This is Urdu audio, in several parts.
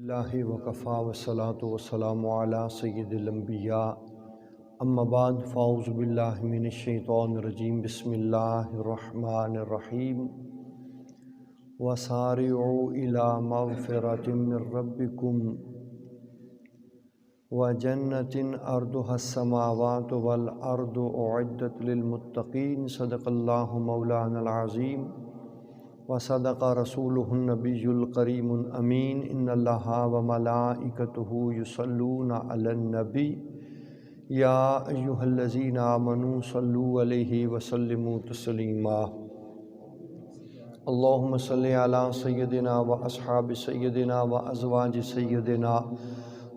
اللہ وکفا والصلاۃ والسلام علی سید الانبیاء اما بعد فاعوذ باللہ من الشیطان الرجیم بسم اللہ الرحمن الرحیم وسارعوا الی مغفرۃ من ربکم وجنۃ عرضها السماوات والارض اعدت للمتقین صدق اللہ مولانا العظیم وصدق رسولہ النبی الکریم الامین ان اللہ وملائکتہ یصلون علی النبی یا ایہا الذین آمنوا صلوا علیہ وسلموا تسلیما اللہم صلی علی سیدنا و اصحاب سیدنا و ازواج سیدنا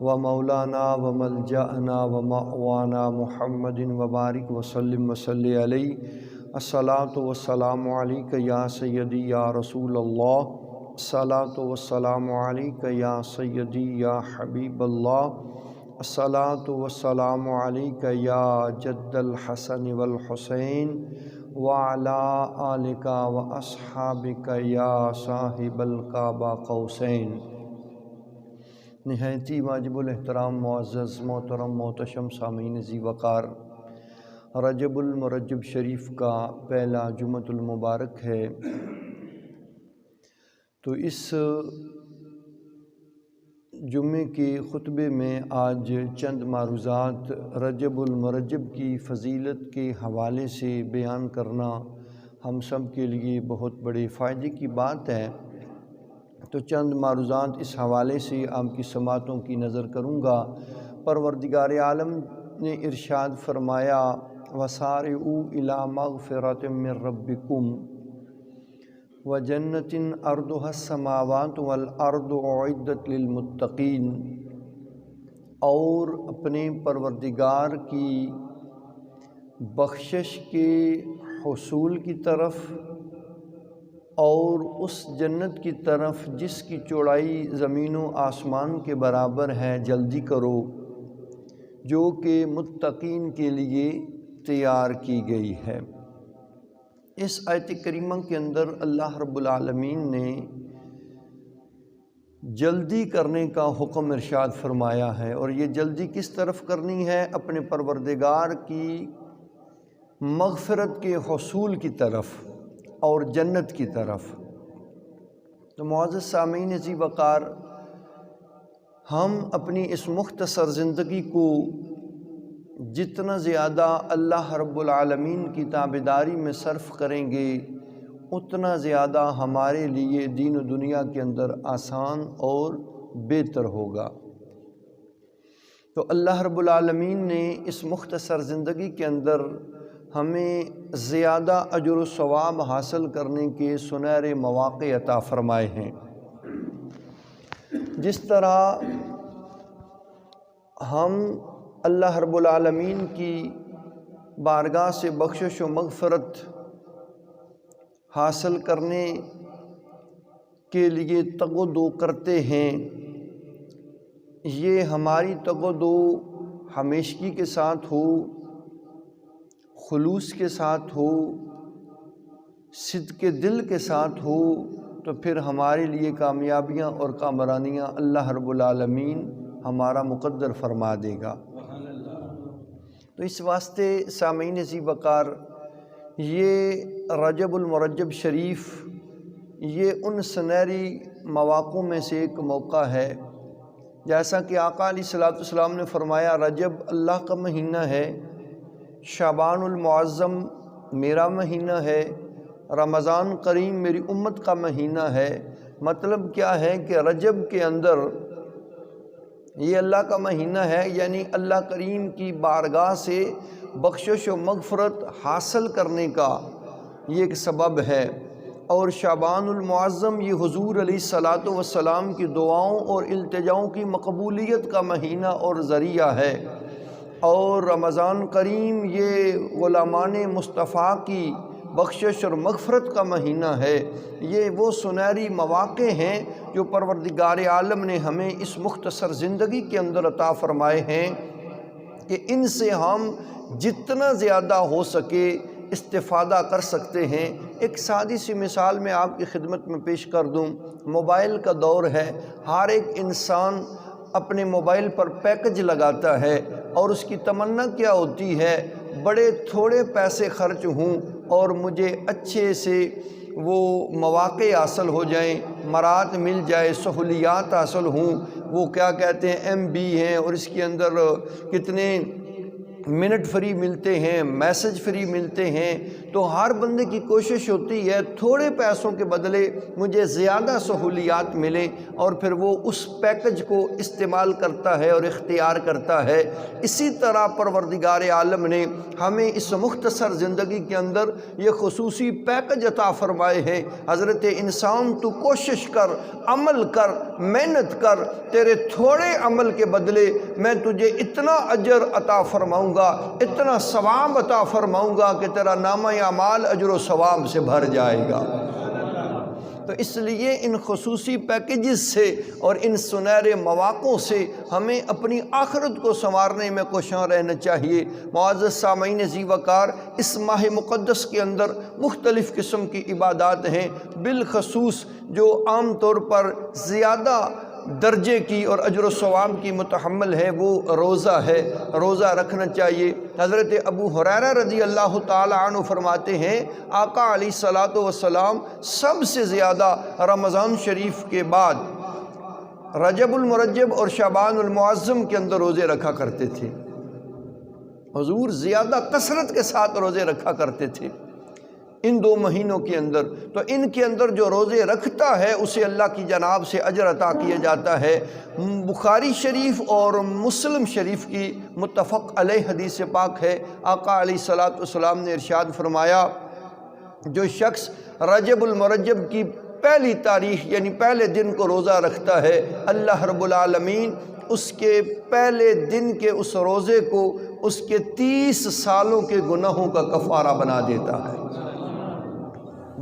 و مولانا و ملجأنا و مأوانا محمد وبارک وسلم وصلی علیہ الصلاۃ والسلام علیک یا سیدی یا رسول اللہ الصلاۃ والسلام علیک یا سیدی یا حبیب اللہ الصلاۃ والسلام علیک یا جد الحسن والحسین وعلی آلک و اصحابک یا صاحب القاب قوسین۔ نہایتی واجب الاحترام معزز محترم محتشم سامعین ذی وقار، رجب المرجب شریف کا پہلا جمعۃ المبارک ہے، تو اس جمعے کے خطبے میں آج چند معروضات رجب المرجب کی فضیلت کے حوالے سے بیان کرنا ہم سب کے لیے بہت بڑے فائدے کی بات ہے۔ تو چند معروضات اس حوالے سے آپ کی سماعتوں کی نظر کروں گا۔ پروردگار عالم نے ارشاد فرمایا وَسَارِعُوا إِلَىٰ مَغْفِرَةٍ مِّن رَبِّكُمْ وَجَنَّةٍ عَرْضُهَا السَّمَاوَاتُ وَالْأَرْضُ أُعِدَّتْ لِلْمُتَّقِينَ، اور اپنے پروردگار کی بخشش کے حصول کی طرف اور اس جنت کی طرف جس کی چوڑائی زمین و آسمان کے برابر ہے جلدی کرو، جو کہ متقین کے لیے تیار کی گئی ہے۔ اس آیت کریمہ کے اندر اللہ رب العالمین نے جلدی کرنے کا حکم ارشاد فرمایا ہے، اور یہ جلدی کس طرف کرنی ہے؟ اپنے پروردگار کی مغفرت کے حصول کی طرف اور جنت کی طرف۔ تو معزز سامعین ذی وقار، ہم اپنی اس مختصر زندگی کو جتنا زیادہ اللہ رب العالمین کی تابعداری میں صرف کریں گے، اتنا زیادہ ہمارے لیے دین و دنیا کے اندر آسان اور بہتر ہوگا۔ تو اللہ رب العالمین نے اس مختصر زندگی کے اندر ہمیں زیادہ اجر و ثواب حاصل کرنے کے سنہرے مواقع عطا فرمائے ہیں۔ جس طرح ہم اللہ رب العالمین کی بارگاہ سے بخشش و مغفرت حاصل کرنے کے لیے تگ و دو کرتے ہیں، یہ ہماری تگ و دو ہمیشگی کے ساتھ ہو، خلوص کے ساتھ ہو، صدق دل کے ساتھ ہو، تو پھر ہمارے لیے کامیابیاں اور کامرانیاں اللہ رب العالمین ہمارا مقدر فرما دے گا۔ تو اس واسطے سامعین ذی وقار، یہ رجب المرجب شریف یہ ان سنہری مواقع میں سے ایک موقع ہے، جیسا کہ آقا علیہ الصلوۃ والسلام نے فرمایا رجب اللہ کا مہینہ ہے، شعبان المعظم میرا مہینہ ہے، رمضان کریم میری امت کا مہینہ ہے۔ مطلب کیا ہے کہ رجب کے اندر یہ اللہ کا مہینہ ہے، یعنی اللہ کریم کی بارگاہ سے بخشش و مغفرت حاصل کرنے کا یہ ایک سبب ہے، اور شعبان المعظم یہ حضور علیہ الصلوۃ والسلام کی دعاؤں اور التجاؤں کی مقبولیت کا مہینہ اور ذریعہ ہے، اور رمضان کریم یہ غلامان مصطفیٰ کی بخشش اور مغفرت کا مہینہ ہے۔ یہ وہ سنہری مواقع ہیں جو پروردگار عالم نے ہمیں اس مختصر زندگی کے اندر عطا فرمائے ہیں کہ ان سے ہم جتنا زیادہ ہو سکے استفادہ کر سکتے ہیں۔ ایک سادی سی مثال میں آپ کی خدمت میں پیش کر دوں۔ موبائل کا دور ہے، ہر ایک انسان اپنے موبائل پر پیکج لگاتا ہے اور اس کی تمنا کیا ہوتی ہے، بڑے تھوڑے پیسے خرچ ہوں اور مجھے اچھے سے وہ مواقع حاصل ہو جائیں، مراد مل جائے، سہولیات حاصل ہوں، وہ کیا کہتے ہیں ایم بی ہیں اور اس کے اندر کتنے منٹ فری ملتے ہیں، میسج فری ملتے ہیں۔ تو ہر بندے کی کوشش ہوتی ہے تھوڑے پیسوں کے بدلے مجھے زیادہ سہولیات ملیں، اور پھر وہ اس پیکج کو استعمال کرتا ہے اور اختیار کرتا ہے۔ اسی طرح پروردگار عالم نے ہمیں اس مختصر زندگی کے اندر یہ خصوصی پیکج عطا فرمائے ہیں۔ حضرت انسان تو کوشش کر، عمل کر، محنت کر، تیرے تھوڑے عمل کے بدلے میں تجھے اتنا اجر عطا فرماؤں گا، اتنا ثواب عطا فرماؤں گا کہ تیرا نامہ اعمال اجر و ثواب سے بھر جائے گا۔ تو اس لیے ان خصوصی پیکیجز سے اور ان سنہرے مواقعوں سے ہمیں اپنی آخرت کو سنوارنے میں کوشاں رہنا چاہیے۔ معزز سامعین ذی وقار، اس ماہ مقدس کے اندر مختلف قسم کی عبادات ہیں، بالخصوص جو عام طور پر زیادہ درجے کی اور اجر و ثواب کی متحمل ہے وہ روزہ ہے، روزہ رکھنا چاہیے۔ حضرت ابو ہریرہ رضی اللہ تعالی عنہ فرماتے ہیں آقا علیہ الصلوۃ والسلام سب سے زیادہ رمضان شریف کے بعد رجب المرجب اور شعبان المعظم کے اندر روزے رکھا کرتے تھے۔ حضور زیادہ کثرت کے ساتھ روزے رکھا کرتے تھے ان دو مہینوں کے اندر۔ تو ان کے اندر جو روزے رکھتا ہے اسے اللہ کی جناب سے اجر عطا کیا جاتا ہے۔ بخاری شریف اور مسلم شریف کی متفق علیہ حدیث پاک ہے، آقا علیہ الصلوۃ والسلام نے ارشاد فرمایا جو شخص رجب المرجب کی پہلی تاریخ یعنی پہلے دن کو روزہ رکھتا ہے، اللہ رب العالمین اس کے پہلے دن کے اس روزے کو اس کے 30 سالوں کے گناہوں کا کفارہ بنا دیتا ہے۔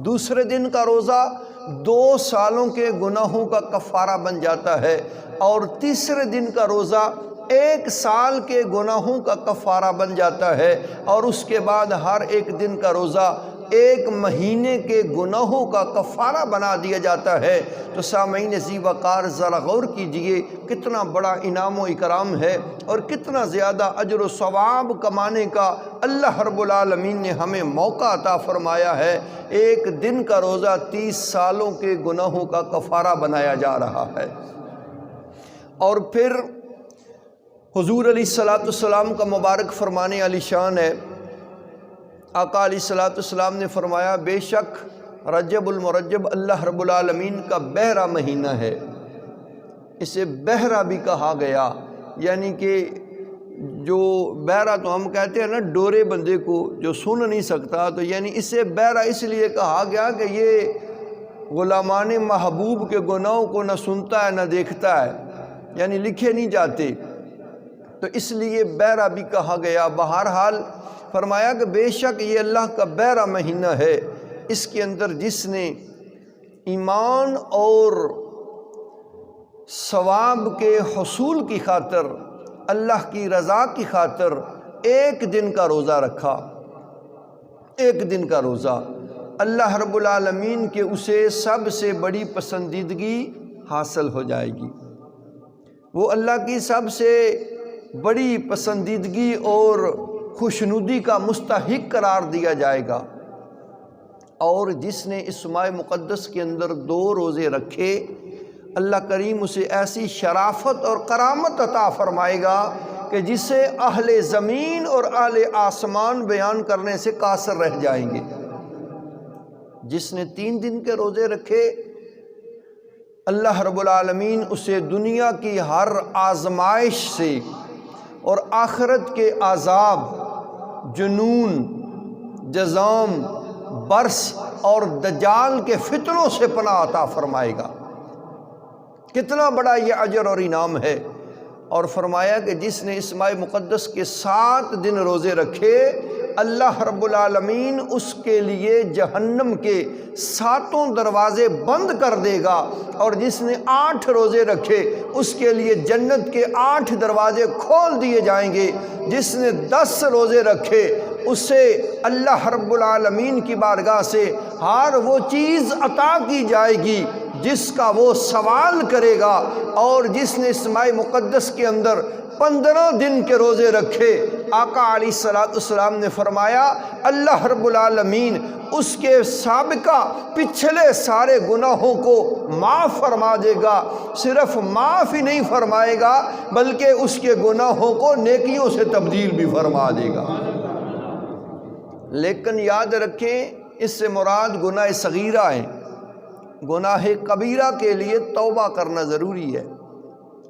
دوسرے دن کا روزہ 2 سالوں کے گناہوں کا کفارہ بن جاتا ہے، اور تیسرے دن کا روزہ 1 سال کے گناہوں کا کفارہ بن جاتا ہے، اور اس کے بعد ہر ایک دن کا روزہ 1 مہینے کے گناہوں کا کفارہ بنا دیا جاتا ہے۔ تو سامعین ذی وقار ذرا غور کیجئے کتنا بڑا انعام و اکرام ہے اور کتنا زیادہ اجر و ثواب کمانے کا اللہ رب العالمین نے ہمیں موقع عطا فرمایا ہے۔ 1 دن کا روزہ 30 سالوں کے گناہوں کا کفارہ بنایا جا رہا ہے۔ اور پھر حضور علیہ الصلوۃ والسلام کا مبارک فرمانے علی شان ہے، آقا علیہ الصلوۃ والسلام نے فرمایا بے شک رجب المرجب اللہ رب العالمین کا بحرہ مہینہ ہے۔ اسے بحرہ بھی کہا گیا، یعنی کہ جو بحرہ تو ہم کہتے ہیں نا ڈورے بندے کو جو سن نہیں سکتا، تو یعنی اسے بحرہ اس لیے کہا گیا کہ یہ غلامان محبوب کے گناہوں کو نہ سنتا ہے نہ دیکھتا ہے، یعنی لکھے نہیں جاتے، تو اس لیے بحرہ بھی کہا گیا۔ بہرحال فرمایا کہ بے شک یہ اللہ کا بحرہ مہینہ ہے، اس کے اندر جس نے ایمان اور ثواب کے حصول کی خاطر، اللہ کی رضا کی خاطر 1 دن کا روزہ رکھا، 1 دن کا روزہ، اللہ رب العالمین کے اسے سب سے بڑی پسندیدگی حاصل ہو جائے گی۔ وہ اللہ کی سب سے بڑی پسندیدگی اور خوشنودی کا مستحق قرار دیا جائے گا۔ اور جس نے اس ماہ مقدس کے اندر 2 روزے رکھے، اللہ کریم اسے ایسی شرافت اور کرامت عطا فرمائے گا کہ جسے اہل زمین اور اہل آسمان بیان کرنے سے قاصر رہ جائیں گے۔ جس نے 3 دن کے روزے رکھے، اللہ رب العالمین اسے دنیا کی ہر آزمائش سے اور آخرت کے عذاب، جنون، جزام، برس اور دجال کے فتنوں سے پناہ عطا فرمائے گا۔ کتنا بڑا یہ اجر اور انعام ہے۔ اور فرمایا کہ جس نے اس ماہ مقدس کے 7 دن روزے رکھے، اللہ رب العالمین اس کے لیے جہنم کے 7 دروازے بند کر دے گا، اور جس نے 8 روزے رکھے اس کے لیے جنت کے 8 دروازے کھول دیے جائیں گے۔ جس نے 10 روزے رکھے اسے اللہ رب العالمین کی بارگاہ سے ہر وہ چیز عطا کی جائے گی جس کا وہ سوال کرے گا۔ اور جس نے اس ماہ مقدس کے اندر 15 دن کے روزے رکھے، آقا علیہ السلام نے فرمایا اللہ رب العالمین اس کے سابقہ پچھلے سارے گناہوں کو معاف فرما دے گا۔ صرف معاف ہی نہیں فرمائے گا بلکہ اس کے گناہوں کو نیکیوں سے تبدیل بھی فرما دے گا۔ لیکن یاد رکھیں اس سے مراد گناہ صغیرہ ہے، گناہ کبیرہ کے لیے توبہ کرنا ضروری ہے۔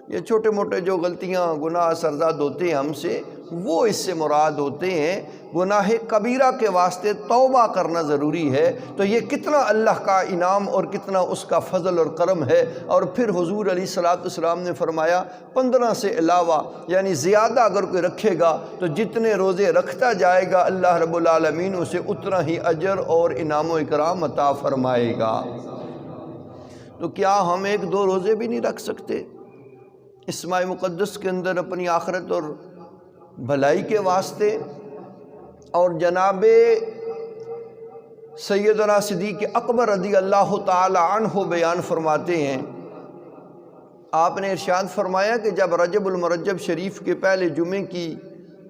یہ چھوٹے موٹے جو غلطیاں گناہ سرزاد ہوتے ہیں ہم سے، وہ اس سے مراد ہوتے ہیں۔ گناہ کبیرہ کے واسطے توبہ کرنا ضروری ہے۔ تو یہ کتنا اللہ کا انعام اور کتنا اس کا فضل اور کرم ہے۔ اور پھر حضور علیہ السلام نے فرمایا 15 سے علاوہ یعنی زیادہ اگر کوئی رکھے گا تو جتنے روزے رکھتا جائے گا اللہ رب العالمین اسے اتنا ہی اجر اور انعام و اکرام عطا فرمائے گا۔ تو کیا ہم 1-2 روزے بھی نہیں رکھ سکتے اس ماہ مقدس کے اندر اپنی آخرت اور بھلائی کے واسطے؟ اور جناب سیدنا صدیق اکبر رضی اللہ تعالی عنہ بیان فرماتے ہیں، آپ نے ارشاد فرمایا کہ جب رجب المرجب شریف کے پہلے جمعے کی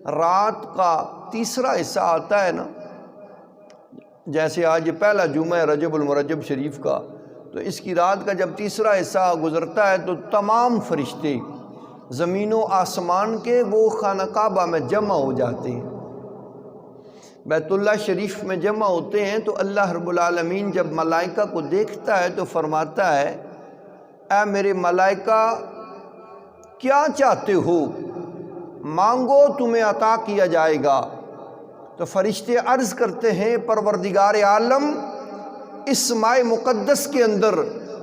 رات کا تیسرا حصہ آتا ہے نا، جیسے آج یہ پہلا جمعہ ہے رجب المرجب شریف کا، تو اس کی رات کا جب تیسرا حصہ گزرتا ہے تو تمام فرشتے زمین و آسمان کے وہ خانہ کعبہ میں جمع ہو جاتے ہیں، بیت اللہ شریف میں جمع ہوتے ہیں۔ تو اللہ رب العالمین جب ملائکہ کو دیکھتا ہے تو فرماتا ہے اے میرے ملائکہ کیا چاہتے ہو، مانگو تمہیں عطا کیا جائے گا۔ تو فرشتے عرض کرتے ہیں پروردگار عالم اس ماہ مقدس کے اندر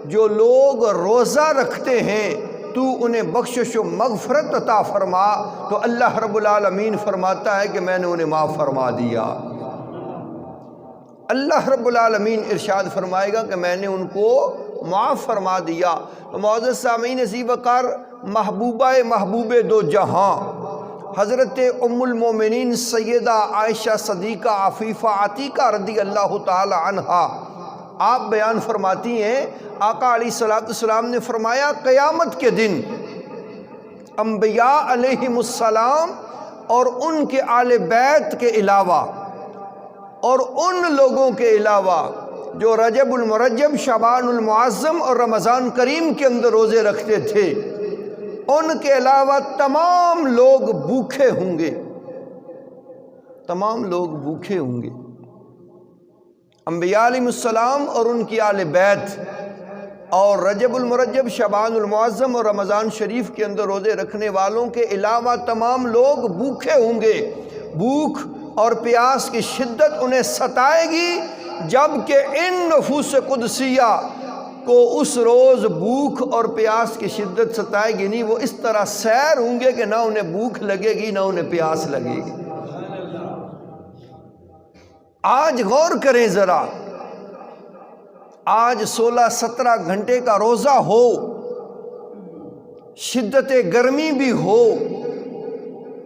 جو لوگ روزہ رکھتے ہیں تو انہیں بخشش و مغفرت عطا فرما۔ تو اللہ رب العالمین فرماتا ہے کہ میں نے انہیں معاف فرما دیا۔ اللہ رب العالمین ارشاد فرمائے گا کہ میں نے ان کو معاف فرما دیا۔ تو معزز سامعین عزیز وقار، محبوب دو جہاں حضرت ام المومنین سیدہ عائشہ صدیقہ عفیفہ عتیقہ رضی اللہ تعالی عنہا آپ بیان فرماتی ہیں، آقا علیہ السلام نے فرمایا قیامت کے دن انبیاء علیہم السلام اور ان کے آل بیت کے علاوہ اور ان لوگوں کے علاوہ جو رجب المرجب، شعبان المعظم اور رمضان کریم کے اندر روزے رکھتے تھے، ان کے علاوہ تمام لوگ بھوکے ہوں گے، تمام لوگ بھوکے ہوں گے۔ انبیاء علیہ السلام اور ان کی آل بیت اور رجب المرجب، شعبان المعظم اور رمضان شریف کے اندر روزے رکھنے والوں کے علاوہ تمام لوگ بھوکے ہوں گے۔ بھوک اور پیاس کی شدت انہیں ستائے گی، جبکہ ان نفوس قدسیہ کو اس روز بھوک اور پیاس کی شدت ستائے گی نہیں، وہ اس طرح سیر ہوں گے کہ نہ انہیں بھوک لگے گی نہ انہیں پیاس لگے گی۔ آج غور کریں ذرا، آج 16-17 گھنٹے کا روزہ ہو، شدت گرمی بھی ہو،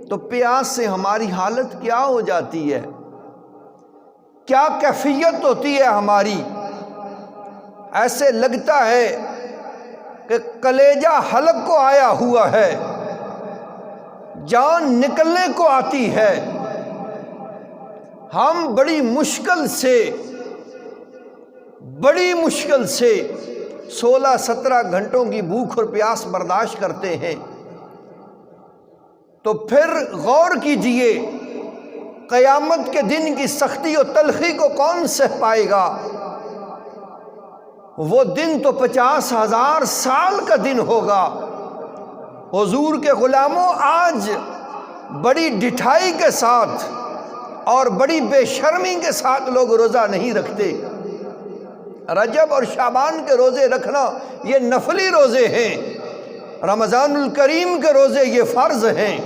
تو پیاس سے ہماری حالت کیا ہو جاتی ہے، کیا کیفیت ہوتی ہے ہماری۔ ایسے لگتا ہے کہ کلیجہ حلق کو آیا ہوا ہے، جان نکلنے کو آتی ہے۔ ہم بڑی مشکل سے 16-17 گھنٹوں کی بھوک اور پیاس برداشت کرتے ہیں۔ تو پھر غور کیجئے، قیامت کے دن کی سختی و تلخی کو کون سہ پائے گا؟ وہ دن تو 50,000 سال کا دن ہوگا۔ حضور کے غلاموں، آج بڑی ڈٹھائی کے ساتھ اور بڑی بے شرمی کے ساتھ لوگ روزہ نہیں رکھتے۔ رجب اور شعبان کے روزے رکھنا یہ نفلی روزے ہیں، رمضان الکریم کے روزے یہ فرض ہیں۔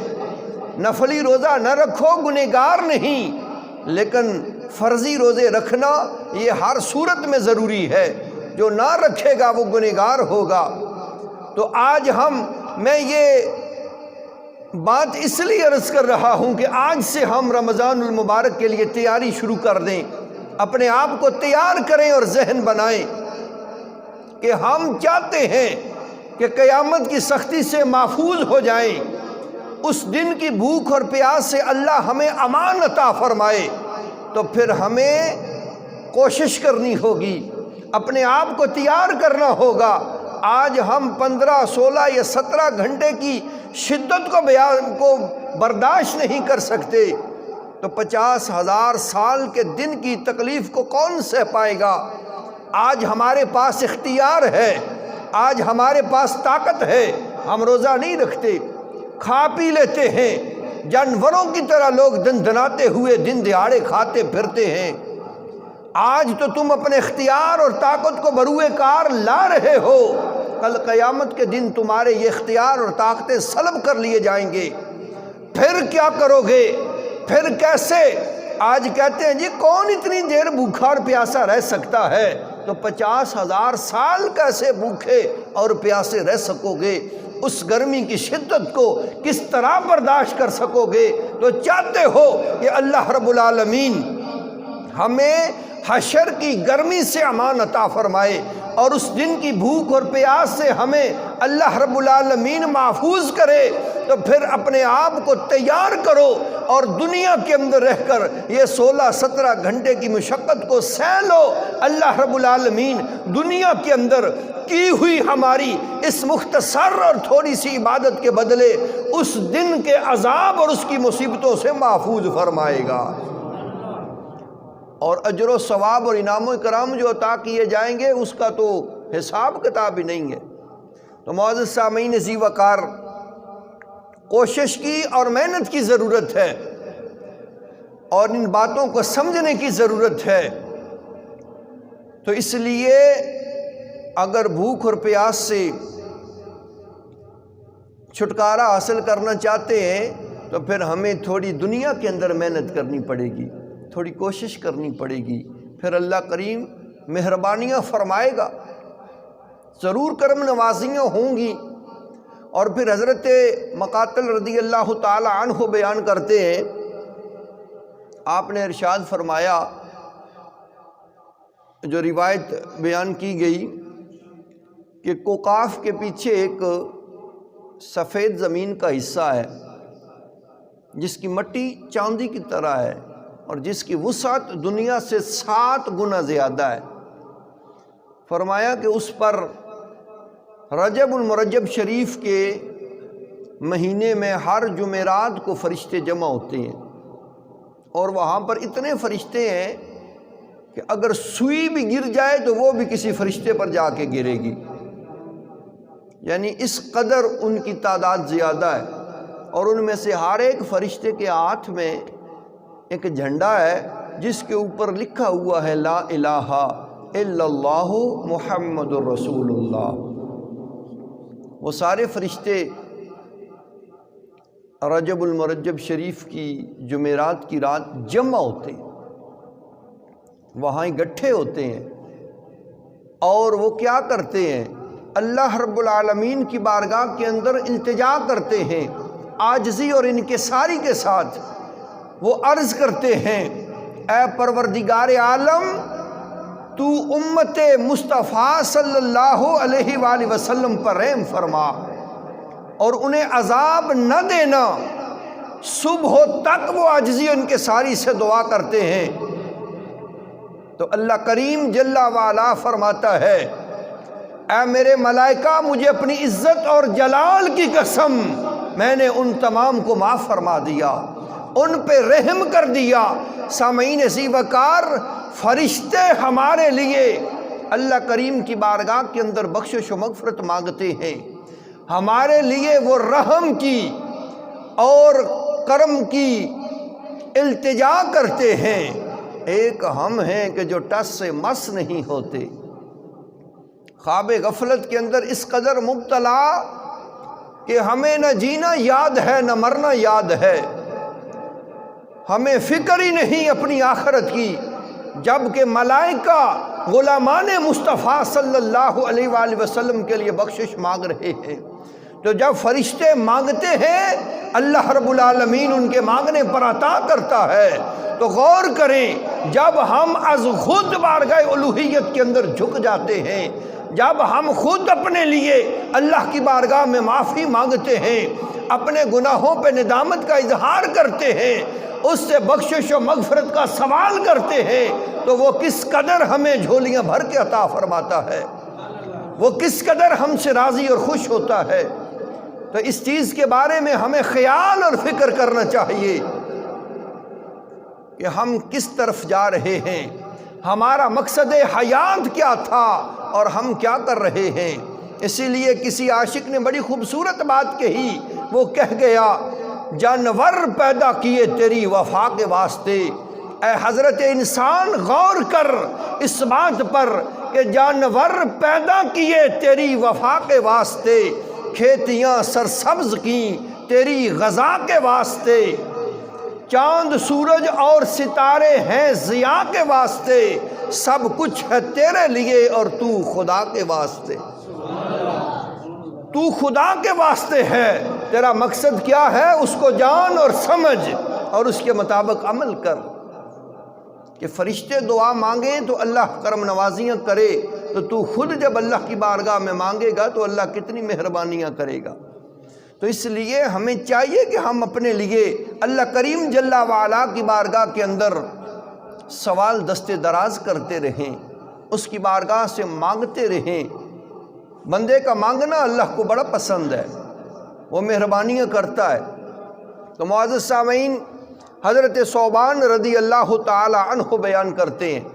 نفلی روزہ نہ رکھو گنہگار نہیں، لیکن فرضی روزے رکھنا یہ ہر صورت میں ضروری ہے۔ جو نہ رکھے گا وہ گنہگار ہوگا۔ تو آج میں یہ بات اس لیے عرض کر رہا ہوں کہ آج سے ہم رمضان المبارک کے لیے تیاری شروع کر دیں، اپنے آپ کو تیار کریں اور ذہن بنائیں کہ ہم چاہتے ہیں کہ قیامت کی سختی سے محفوظ ہو جائیں، اس دن کی بھوک اور پیاس سے اللہ ہمیں امان عطا فرمائے۔ تو پھر ہمیں کوشش کرنی ہوگی، اپنے آپ کو تیار کرنا ہوگا۔ آج ہم 15، 16 یا 17 گھنٹے کی شدت کو برداشت نہیں کر سکتے، تو 50,000 سال کے دن کی تکلیف کو کون سہ پائے گا؟ آج ہمارے پاس اختیار ہے، آج ہمارے پاس طاقت ہے، ہم روزہ نہیں رکھتے، کھا پی لیتے ہیں، جانوروں کی طرح لوگ دندناتے ہوئے دن دہاڑے کھاتے پھرتے ہیں۔ آج تو تم اپنے اختیار اور طاقت کو بروئے کار لا رہے ہو، کل قیامت کے دن تمہارے یہ اختیار اور طاقتیں سلب کر لیے جائیں گے، پھر کیا کرو گے؟ پھر کیسے؟ آج کہتے ہیں جی کون اتنی دیر بھوکا اور پیاسا رہ سکتا ہے، تو 50,000 سال کیسے بھوکے اور پیاسے رہ سکو گے؟ اس گرمی کی شدت کو کس طرح برداشت کر سکو گے؟ تو چاہتے ہو کہ اللہ رب العالمین ہمیں حشر کی گرمی سے امان عطا فرمائے اور اس دن کی بھوک اور پیاس سے ہمیں اللہ رب العالمین محفوظ کرے، تو پھر اپنے آپ کو تیار کرو اور دنیا کے اندر رہ کر یہ 16-17 گھنٹے کی مشقت کو سہ لو۔ اللہ رب العالمین دنیا کے اندر کی ہوئی ہماری اس مختصر اور تھوڑی سی عبادت کے بدلے اس دن کے عذاب اور اس کی مصیبتوں سے محفوظ فرمائے گا، اور اجر و ثواب اور انعام و اکرام جو عطا کیے جائیں گے اس کا تو حساب کتاب ہی نہیں ہے۔ تو معزز سامعین ذی وقار، کوشش کی اور محنت کی ضرورت ہے، اور ان باتوں کو سمجھنے کی ضرورت ہے۔ تو اس لیے اگر بھوک اور پیاس سے چھٹکارا حاصل کرنا چاہتے ہیں تو پھر ہمیں تھوڑی دنیا کے اندر محنت کرنی پڑے گی، تھوڑی کوشش کرنی پڑے گی، پھر اللہ کریم مہربانیاں فرمائے گا، ضرور کرم نوازیاں ہوں گی۔ اور پھر حضرت مقاتل رضی اللہ تعالی عنہ بیان کرتے ہیں، آپ نے ارشاد فرمایا، جو روایت بیان کی گئی کہ کوکاف کے پیچھے ایک سفید زمین کا حصہ ہے جس کی مٹی چاندی کی طرح ہے اور جس کی وسعت دنیا سے 7 گنا زیادہ ہے۔ فرمایا کہ اس پر رجب المرجب شریف کے مہینے میں ہر جمعرات کو فرشتے جمع ہوتے ہیں، اور وہاں پر اتنے فرشتے ہیں کہ اگر سوئی بھی گر جائے تو وہ بھی کسی فرشتے پر جا کے گرے گی، یعنی اس قدر ان کی تعداد زیادہ ہے۔ اور ان میں سے ہر ایک فرشتے کے ہاتھ میں ایک جھنڈا ہے جس کے اوپر لکھا ہوا ہے لا الہ الا اللہ محمد الرسول اللہ۔ وہ سارے فرشتے رجب المرجب شریف کی جمعرات کی رات جمع ہوتے ہیں، وہاں اکٹھے ہوتے ہیں، اور وہ کیا کرتے ہیں؟ اللہ رب العالمین کی بارگاہ کے اندر التجا کرتے ہیں، عاجزی اور انکساری کے ساتھ وہ عرض کرتے ہیں، اے پروردگار عالم، تو امت مصطفیٰ صلی اللہ علیہ وآلہ وسلم پر رحم فرما اور انہیں عذاب نہ دینا۔ صبح تک وہ عاجزی اور انکساری سے دعا کرتے ہیں، تو اللہ کریم جل وعلا فرماتا ہے، اے میرے ملائکہ، مجھے اپنی عزت اور جلال کی قسم، میں نے ان تمام کو معاف فرما دیا، ان پہ رحم کر دیا۔ سامعین ذی وقار، فرشتے ہمارے لیے اللہ کریم کی بارگاہ کے اندر بخشش و مغفرت مانگتے ہیں، ہمارے لیے وہ رحم کی اور کرم کی التجا کرتے ہیں۔ ایک ہم ہیں کہ جو ٹس سے مس نہیں ہوتے، خواب غفلت کے اندر اس قدر مبتلا کہ ہمیں نہ جینا یاد ہے نہ مرنا یاد ہے، ہمیں فکر ہی نہیں اپنی آخرت کی، جبکہ ملائکہ غلامان مصطفیٰ صلی اللہ علیہ وآلہ وسلم کے لیے بخشش مانگ رہے ہیں۔ تو جب فرشتے مانگتے ہیں اللہ رب العالمین ان کے مانگنے پر عطا کرتا ہے۔ تو غور کریں، جب ہم از خود بارگاہ الوہیت کے اندر جھک جاتے ہیں، جب ہم خود اپنے لیے اللہ کی بارگاہ میں معافی مانگتے ہیں، اپنے گناہوں پہ ندامت کا اظہار کرتے ہیں، اس سے بخشش و مغفرت کا سوال کرتے ہیں، تو وہ کس قدر ہمیں جھولیاں بھر کے عطا فرماتا ہے، وہ کس قدر ہم سے راضی اور خوش ہوتا ہے۔ تو اس چیز کے بارے میں ہمیں خیال اور فکر کرنا چاہیے کہ ہم کس طرف جا رہے ہیں، ہمارا مقصد حیات کیا تھا اور ہم کیا کر رہے ہیں۔ اسی لیے کسی عاشق نے بڑی خوبصورت بات کہی، وہ کہہ گیا، جانور پیدا کیے تیری وفا کے واسطے۔ اے حضرت انسان غور کر اس بات پر کہ جانور پیدا کیے تیری وفا کے واسطے، کھیتیاں سرسبز کی تیری غذا کے واسطے، چاند سورج اور ستارے ہیں ضیاء کے واسطے، سب کچھ ہے تیرے لیے اور تو خدا کے واسطے۔ تو خدا کے واسطے ہے، تیرا مقصد کیا ہے اس کو جان اور سمجھ اور اس کے مطابق عمل کر۔ کہ فرشتے دعا مانگیں تو اللہ کرم نوازیاں کرے، تو خود جب اللہ کی بارگاہ میں مانگے گا تو اللہ کتنی مہربانیاں کرے گا۔ تو اس لیے ہمیں چاہیے کہ ہم اپنے لیے اللہ کریم جل وعلا کی بارگاہ کے اندر سوال دست دراز کرتے رہیں، اس کی بارگاہ سے مانگتے رہیں۔ بندے کا مانگنا اللہ کو بڑا پسند ہے، وہ مہربانیاں کرتا ہے۔ تو معزز سامعین، حضرت ثوبان رضی اللہ تعالی عنہ بیان کرتے ہیں،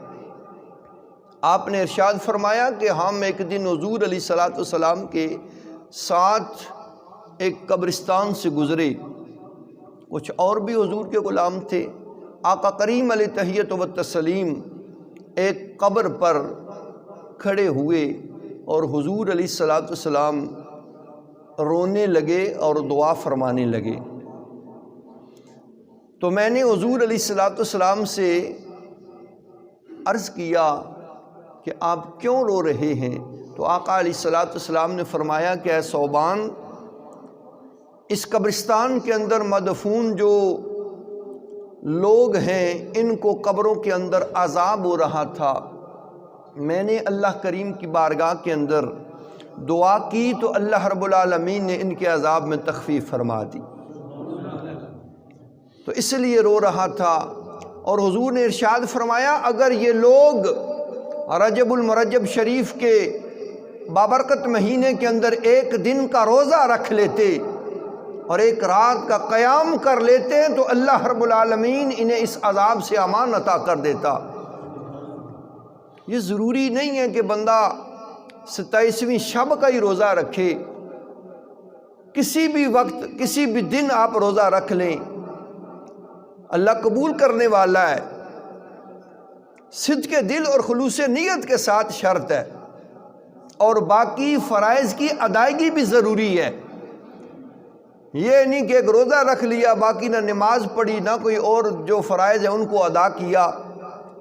آپ نے ارشاد فرمایا کہ ہم ایک دن حضور علیہ الصلوۃ والسلام کے ساتھ ایک قبرستان سے گزرے، کچھ اور بھی حضور کے غلام تھے۔ آقا کریم علیہ تحیت و تسلیم ایک قبر پر کھڑے ہوئے اور حضور علیہ الصلوۃ والسلام رونے لگے اور دعا فرمانے لگے۔ تو میں نے حضور علیہ الصلوۃ والسلام سے عرض کیا کہ آپ کیوں رو رہے ہیں؟ تو آقا علیہ الصلوۃ والسلام نے فرمایا کہ اے ثوبان، اس قبرستان کے اندر مدفون جو لوگ ہیں ان کو قبروں کے اندر عذاب ہو رہا تھا، میں نے اللہ کریم کی بارگاہ کے اندر دعا کی تو اللہ رب العالمین نے ان کے عذاب میں تخفیف فرما دی، تو اس لیے رو رہا تھا۔ اور حضور نے ارشاد فرمایا، اگر یہ لوگ رجب المرجب شریف کے بابرکت مہینے کے اندر ایک دن کا روزہ رکھ لیتے اور ایک رات کا قیام کر لیتے تو اللہ رب العالمین انہیں اس عذاب سے امان عطا کر دیتا۔ یہ ضروری نہیں ہے کہ بندہ 27ویں شب کا ہی روزہ رکھے، کسی بھی وقت کسی بھی دن آپ روزہ رکھ لیں، اللہ قبول کرنے والا ہے۔ صدق دل اور خلوص نیت کے ساتھ شرط ہے، اور باقی فرائض کی ادائیگی بھی ضروری ہے۔ یہ نہیں کہ ایک روزہ رکھ لیا، باقی نہ نماز پڑھی نہ کوئی اور جو فرائض ہیں ان کو ادا کیا،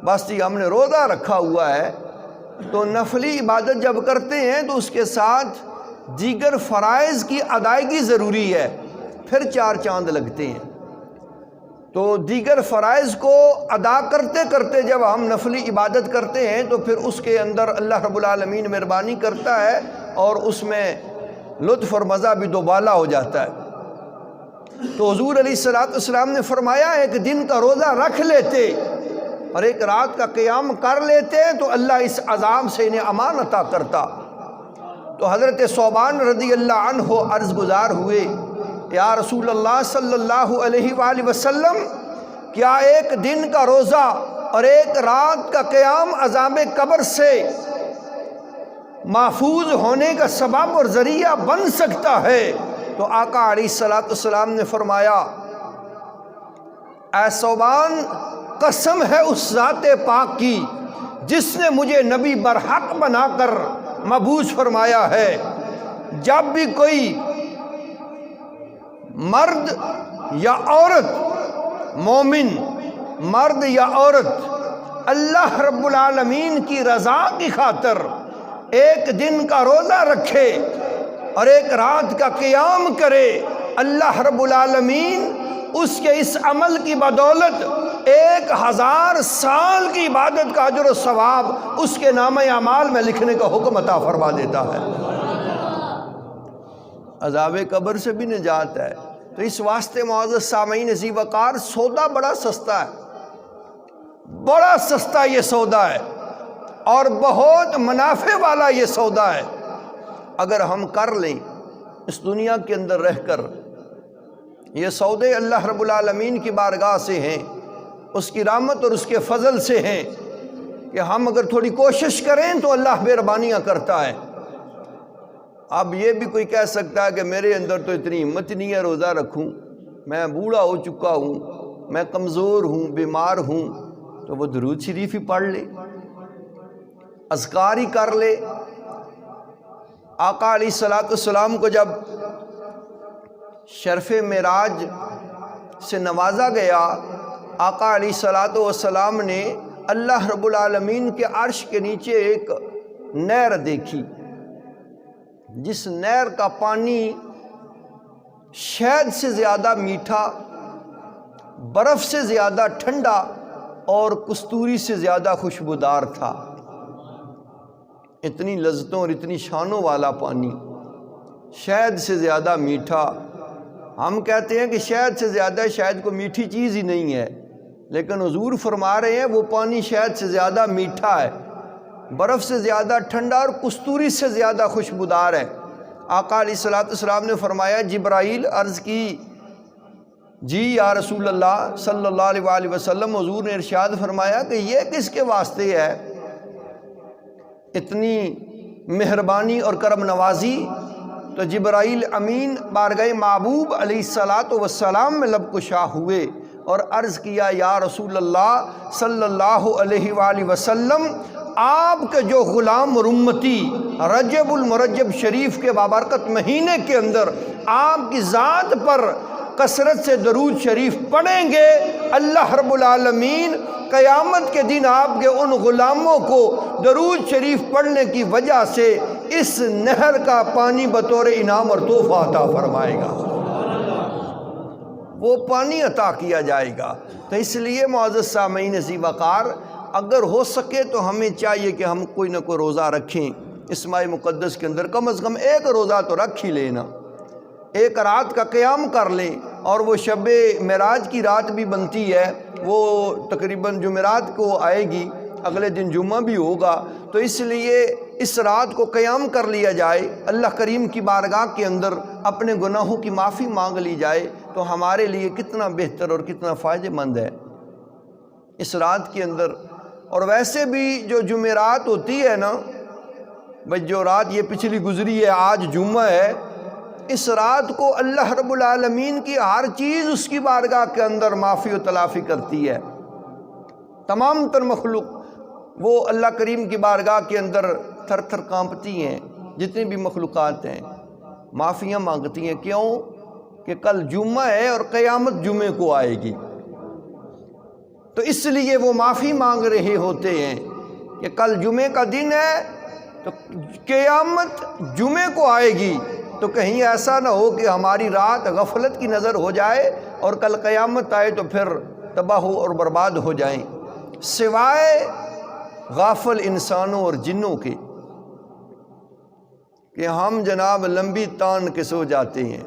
بس یہ ہم نے روزہ رکھا ہوا ہے۔ تو نفلی عبادت جب کرتے ہیں تو اس کے ساتھ دیگر فرائض کی ادائیگی ضروری ہے، پھر 4 چاند لگتے ہیں۔ تو دیگر فرائض کو ادا کرتے کرتے جب ہم نفلی عبادت کرتے ہیں تو پھر اس کے اندر اللہ رب العالمین مہربانی کرتا ہے اور اس میں لطف اور مزہ بھی دوبالا ہو جاتا ہے۔ تو حضور علیہ الصلوۃ والسلام نے فرمایا، ایک دن کا روزہ رکھ لیتے اور ایک رات کا قیام کر لیتے تو اللہ اس عذاب سے انہیں امان عطا کرتا۔ تو حضرت ثوبان رضی اللہ عنہ عرض گزار ہوئے، یا رسول اللہ صلی اللہ علیہ وآلہ وسلم، کیا ایک دن کا روزہ اور ایک رات کا قیام عذاب قبر سے محفوظ ہونے کا سبب اور ذریعہ بن سکتا ہے؟ تو آقا علیہ الصلوۃ والسلام نے فرمایا، اے ثوبان، قسم ہے اس ذات پاک کی جس نے مجھے نبی برحق بنا کر مبعوث فرمایا ہے، جب بھی کوئی مرد یا عورت، مومن مرد یا عورت، اللہ رب العالمین کی رضا کی خاطر ایک دن کا روزہ رکھے اور ایک رات کا قیام کرے اللہ رب العالمین اس کے اس عمل کی بدولت 1000 سال کی عبادت کا اجر و ثواب اس کے نامہ اعمال میں لکھنے کا حکم عطا فرما دیتا ہے۔ عذاب قبر سے بھی نجات ہے۔ تو اس واسطے معزز سامعین ذی وقار سودا بڑا سستا ہے، بڑا سستا یہ سودا ہے اور بہت منافع والا یہ سودا ہے۔ اگر ہم کر لیں اس دنیا کے اندر رہ کر، یہ سودے اللہ رب العالمین کی بارگاہ سے ہیں، اس کی رحمت اور اس کے فضل سے ہیں کہ ہم اگر تھوڑی کوشش کریں تو اللہ مہربانیاں کرتا ہے۔ اب یہ بھی کوئی کہہ سکتا ہے کہ میرے اندر تو اتنی ہمت نہیں ہے روزہ رکھوں، میں بوڑھا ہو چکا ہوں، میں کمزور ہوں، بیمار ہوں، تو وہ درود شریف ہی پڑھ لے، اذکار ہی کر لے۔ آقا علیہ الصلوۃ والسلام کو جب شرف معراج سے نوازا گیا، آقا علیہ الصلوۃ والسلام نے اللہ رب العالمین کے عرش کے نیچے ایک نہر دیکھی، جس نہر کا پانی شہد سے زیادہ میٹھا، برف سے زیادہ ٹھنڈا اور کستوری سے زیادہ خوشبودار تھا۔ اتنی لذتوں اور اتنی شانوں والا پانی، شہد سے زیادہ میٹھا۔ ہم کہتے ہیں کہ شہد سے زیادہ شاید کوئی میٹھی چیز ہی نہیں ہے، لیکن حضور فرما رہے ہیں وہ پانی شہد سے زیادہ میٹھا ہے، برف سے زیادہ ٹھنڈا اور کستوری سے زیادہ خوشبودار ہے۔ آقا علیہ الصلوۃ والسلام نے فرمایا، جبرائیل عرض کی، جی یا رسول اللہ صلی اللہ علیہ وآلہ وسلم، حضور نے ارشاد فرمایا کہ یہ کس کے واسطے ہے اتنی مہربانی اور کرم نوازی؟ تو جبرائیل امین بارگاہ محبوب علیہ الصلوۃ والسلام میں لب کشا ہوئے اور عرض کیا، یا رسول اللہ صلی اللہ علیہ وآلہ وسلم، آپ کے جو غلام اور امتی رجب المرجب شریف کے بابرکت مہینے کے اندر آپ کی ذات پر کثرت سے درود شریف پڑھیں گے، اللہ رب العالمین قیامت کے دن آپ کے ان غلاموں کو درود شریف پڑھنے کی وجہ سے اس نہر کا پانی بطور انعام اور تحفہ عطا فرمائے گا، وہ پانی عطا کیا جائے گا۔ تو اس لیے معزز سامعین ذی وقار، اگر ہو سکے تو ہمیں چاہیے کہ ہم کوئی نہ کوئی روزہ رکھیں اس ماہ مقدس کے اندر، کم از کم ایک روزہ تو رکھ ہی لینا، ایک رات کا قیام کر لیں۔ اور وہ شب معراج کی رات بھی بنتی ہے، وہ تقریباً جمعرات کو آئے گی، اگلے دن جمعہ بھی ہوگا، تو اس لیے اس رات کو قیام کر لیا جائے، اللہ کریم کی بارگاہ کے اندر اپنے گناہوں کی معافی مانگ لی جائے، تو ہمارے لیے کتنا بہتر اور کتنا فائدہ مند ہے اس رات کے اندر۔ اور ویسے بھی جو جمعرات ہوتی ہے نا بھائی، جو رات یہ پچھلی گزری ہے، آج جمعہ ہے، اس رات کو اللہ رب العالمین کی ہر چیز اس کی بارگاہ کے اندر معافی و تلافی کرتی ہے۔ تمام تر مخلوق وہ اللہ کریم کی بارگاہ کے اندر تھر تھر کانپتی ہیں، جتنی بھی مخلوقات ہیں معافیاں مانگتی ہیں۔ کیوں؟ کہ کل جمعہ ہے اور قیامت جمعے کو آئے گی، تو اس لیے وہ معافی مانگ رہے ہوتے ہیں کہ کل جمعے کا دن ہے تو قیامت جمعے کو آئے گی، تو کہیں ایسا نہ ہو کہ ہماری رات غفلت کی نظر ہو جائے اور کل قیامت آئے تو پھر تباہ اور برباد ہو جائیں، سوائے غافل انسانوں اور جنوں کے کہ ہم جناب لمبی تان کے سو جاتے ہیں۔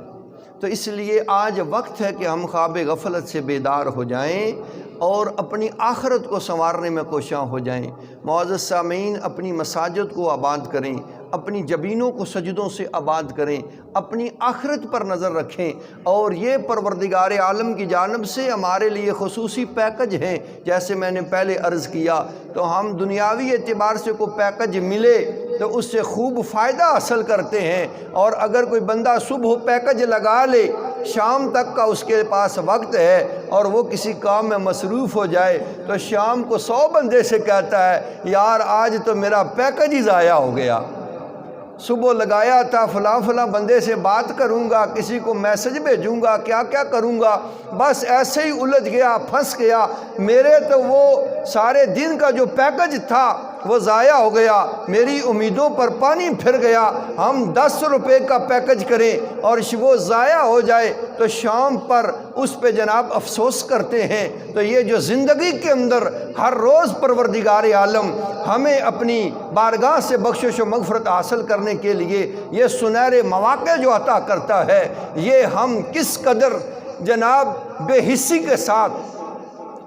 تو اس لیے آج وقت ہے کہ ہم خواب غفلت سے بیدار ہو جائیں اور اپنی آخرت کو سنوارنے میں کوشاں ہو جائیں۔ معزز سامعین، اپنی مساجد کو آباد کریں، اپنی جبینوں کو سجدوں سے آباد کریں، اپنی آخرت پر نظر رکھیں، اور یہ پروردگار عالم کی جانب سے ہمارے لیے خصوصی پیکج ہیں۔ جیسے میں نے پہلے عرض کیا، تو ہم دنیاوی اعتبار سے کوئی پیکج ملے تو اس سے خوب فائدہ حاصل کرتے ہیں، اور اگر کوئی بندہ صبح پیکج لگا لے، شام تک کا اس کے پاس وقت ہے اور وہ کسی کام میں مصروف ہو جائے، تو شام کو 100 بندے سے کہتا ہے، یار آج تو میرا پیکج ہی ضائع ہو گیا، صبح لگایا تھا فلاں فلاں بندے سے بات کروں گا، کسی کو میسج بھیجوں گا، کیا کیا کروں گا، بس ایسے ہی الجھ گیا، پھنس گیا، میرے تو وہ سارے دن کا جو پیکج تھا وہ ضائع ہو گیا، میری امیدوں پر پانی پھر گیا۔ ہم 10 روپے کا پیکج کریں اور وہ ضائع ہو جائے تو شام پر اس پہ جناب افسوس کرتے ہیں۔ تو یہ جو زندگی کے اندر ہر روز پروردگار عالم ہمیں اپنی بارگاہ سے بخشش و مغفرت حاصل کرنے کے لیے یہ سنہرے مواقع جو عطا کرتا ہے، یہ ہم کس قدر جناب بے حسی کے ساتھ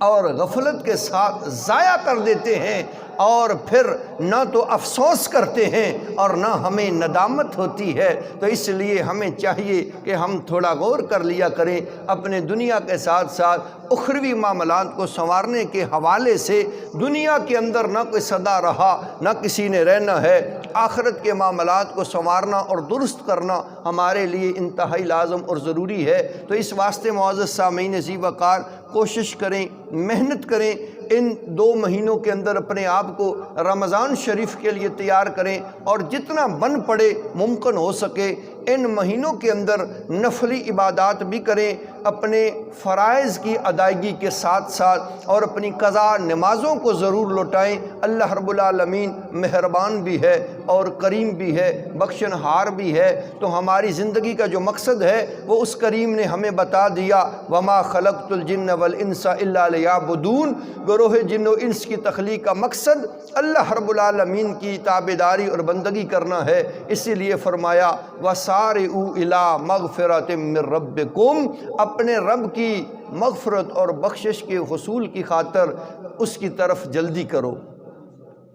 اور غفلت کے ساتھ ضائع کر دیتے ہیں، اور پھر نہ تو افسوس کرتے ہیں اور نہ ہمیں ندامت ہوتی ہے۔ تو اس لیے ہمیں چاہیے کہ ہم تھوڑا غور کر لیا کریں اپنے دنیا کے ساتھ ساتھ اخروی معاملات کو سنوارنے کے حوالے سے۔ دنیا کے اندر نہ کوئی سدا رہا، نہ کسی نے رہنا ہے۔ آخرت کے معاملات کو سنوارنا اور درست کرنا ہمارے لیے انتہائی لازم اور ضروری ہے۔ تو اس واسطے معزز سامعین ذی وقار کوشش کریں، محنت کریں، ان 2 مہینوں کے اندر اپنے آپ کو رمضان شریف کے لیے تیار کریں، اور جتنا بن پڑے ممکن ہو سکے ان مہینوں کے اندر نفلی عبادات بھی کریں، اپنے فرائض کی ادائیگی کے ساتھ ساتھ، اور اپنی قضا نمازوں کو ضرور لوٹائیں۔ اللہ رب العالمین مہربان بھی ہے اور کریم بھی ہے، بخشنہار بھی ہے۔ تو ہماری زندگی کا جو مقصد ہے وہ اس کریم نے ہمیں بتا دیا، وما خلقت الجن والانس الا لیعبدون۔ گروہ جن و انس کی تخلیق کا مقصد اللہ رب العالمین کی تابعداری اور بندگی کرنا ہے۔ اسی لیے فرمایا وَسَارِعُوا إِلَىٰ مَغْفِرَةٍ مِّن رَبِّكُمْ، اپنے رب کی مغفرت اور بخشش کے حصول کی خاطر اس کی طرف جلدی کرو،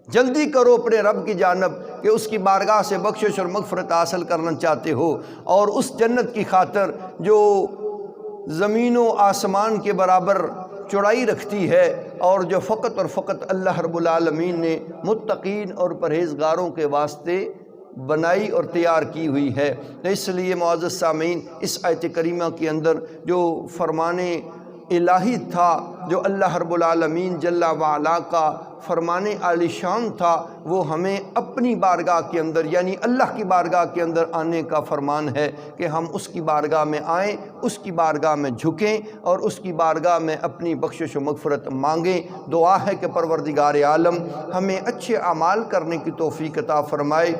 جلدی کرو اپنے رب کی جانب کہ اس کی بارگاہ سے بخشش اور مغفرت حاصل کرنا چاہتے ہو، اور اس جنت کی خاطر جو زمین و آسمان کے برابر چوڑائی رکھتی ہے، اور جو فقط اور فقط اللہ رب العالمین نے متقین اور پرہیزگاروں کے واسطے بنائی اور تیار کی ہوئی ہے۔ تو اس لیے معزز سامعین اس آیت کریمہ کے اندر جو فرمان الہی تھا، جو اللہ رب العالمین جل وعلا کا فرمان عالی شان تھا، وہ ہمیں اپنی بارگاہ کے اندر یعنی اللہ کی بارگاہ کے اندر آنے کا فرمان ہے کہ ہم اس کی بارگاہ میں آئیں، اس کی بارگاہ میں جھکیں اور اس کی بارگاہ میں اپنی بخشش و مغفرت مانگیں۔ دعا ہے کہ پروردگار عالم ہمیں اچھے اعمال کرنے کی توفیق عطا فرمائے۔